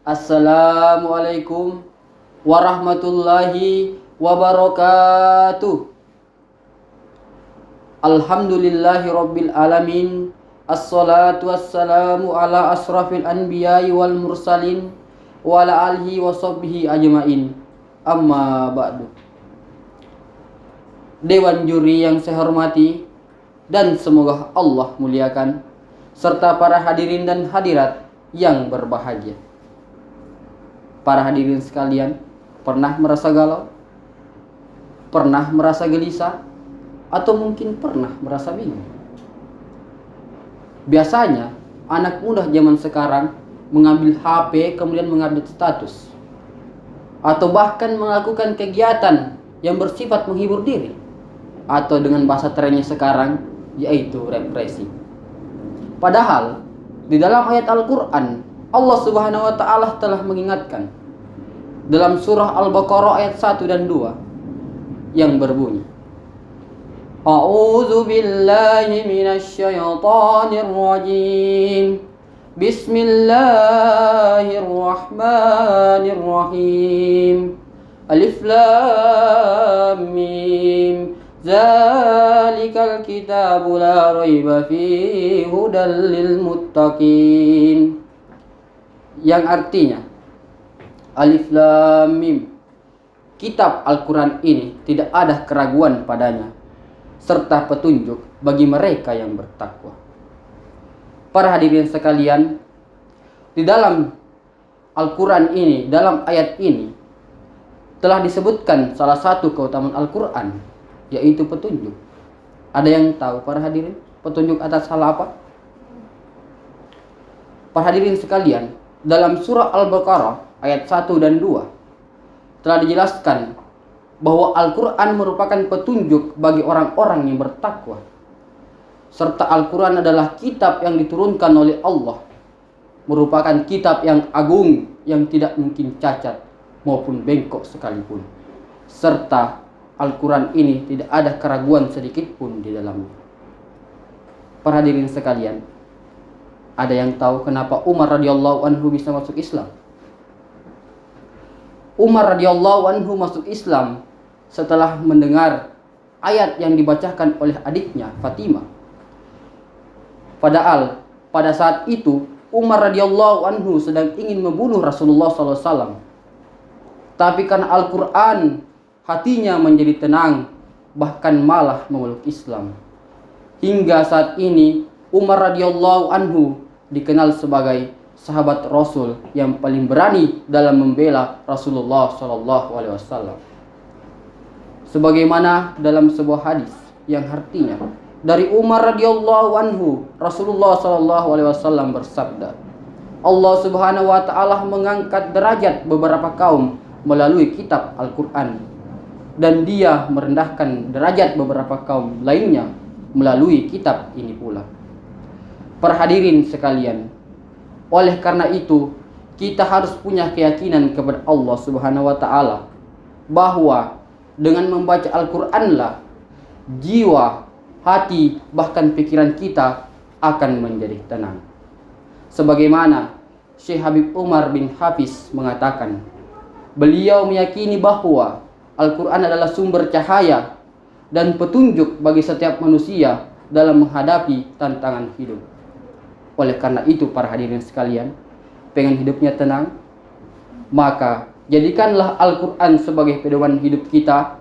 Assalamualaikum warahmatullahi wabarakatuh. Alhamdulillahi rabbil alamin. Assalatu wassalamu ala asrafil anbiya'i wal mursalin wa ala alihi wa sahbihi ajma'in. Amma ba'du. Dewan juri yang saya hormati dan semoga Allah muliakan, serta para hadirin dan hadirat yang berbahagia. Para hadirin sekalian, pernah merasa galau? Pernah merasa gelisah? Atau mungkin pernah merasa bingung? Biasanya, anak muda zaman sekarang mengambil HP kemudian mengupdate status, atau bahkan melakukan kegiatan yang bersifat menghibur diri, atau dengan bahasa trennya sekarang, yaitu represi. Padahal, di dalam ayat Al-Quran, Allah Subhanahu wa Ta'ala telah mengingatkan dalam surah Al-Baqarah ayat 1 dan 2 yang berbunyi, A'udzu billahi minasy syaithanir rajim. Bismillahirrahmanirrahim. Alif lam mim. Zalikal kitabu la raiba fihi hudal lil muttaqin. Yang artinya, Alif lam mim, kitab Al-Quran ini tidak ada keraguan padanya, serta petunjuk bagi mereka yang bertakwa. Para hadirin sekalian, di dalam Al-Quran ini, dalam ayat ini, telah disebutkan salah satu keutamaan Al-Quran, yaitu petunjuk. Ada yang tahu para hadirin petunjuk atas hal apa? Para hadirin sekalian, dalam surah Al-Baqarah ayat 1 dan 2 telah dijelaskan bahwa Al-Quran merupakan petunjuk bagi orang-orang yang bertakwa, serta Al-Quran adalah kitab yang diturunkan oleh Allah, merupakan kitab yang agung yang tidak mungkin cacat maupun bengkok sekalipun, serta Al-Quran ini tidak ada keraguan sedikit pun di dalamnya. Para hadirin sekalian, ada yang tahu kenapa Umar radhiyallahu anhu bisa masuk Islam? Umar radhiyallahu anhu masuk Islam setelah mendengar ayat yang dibacakan oleh adiknya Fatimah. Padahal pada saat itu Umar radhiyallahu anhu sedang ingin membunuh Rasulullah SAW. Tapi karena Al-Quran, hatinya menjadi tenang, bahkan malah memeluk Islam. Hingga saat ini Umar radhiyallahu anhu dikenal sebagai sahabat Rasul yang paling berani dalam membela Rasulullah SAW. Sebagaimana dalam sebuah hadis yang artinya, dari Umar radhiyallahu anhu, Rasulullah SAW bersabda, Allah Subhanahu wa Ta'ala mengangkat derajat beberapa kaum melalui kitab Al-Quran, dan dia merendahkan derajat beberapa kaum lainnya melalui kitab ini pula. Para hadirin sekalian, oleh karena itu kita harus punya keyakinan kepada Allah Subhanahu wa Ta'ala bahwa dengan membaca Al-Quranlah jiwa, hati, bahkan pikiran kita akan menjadi tenang. Sebagaimana Syekh Habib Umar bin Hafiz mengatakan, beliau meyakini bahwa Al-Quran adalah sumber cahaya dan petunjuk bagi setiap manusia dalam menghadapi tantangan hidup. Oleh karena itu para hadirin sekalian, pengen hidupnya tenang, maka jadikanlah Al-Quran sebagai pedoman hidup kita,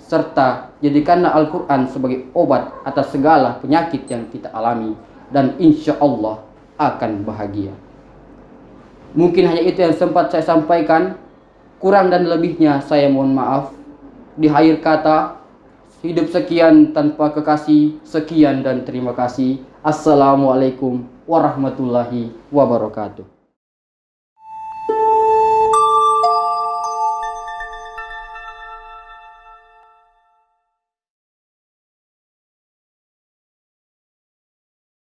serta jadikanlah Al-Quran sebagai obat atas segala penyakit yang kita alami, dan insya Allah akan bahagia. Mungkin hanya itu yang sempat saya sampaikan. Kurang dan lebihnya saya mohon maaf. Di akhir kata, hidup sekian tanpa kekasih, sekian dan terima kasih. Assalamualaikum warahmatullahi wabarakatuh.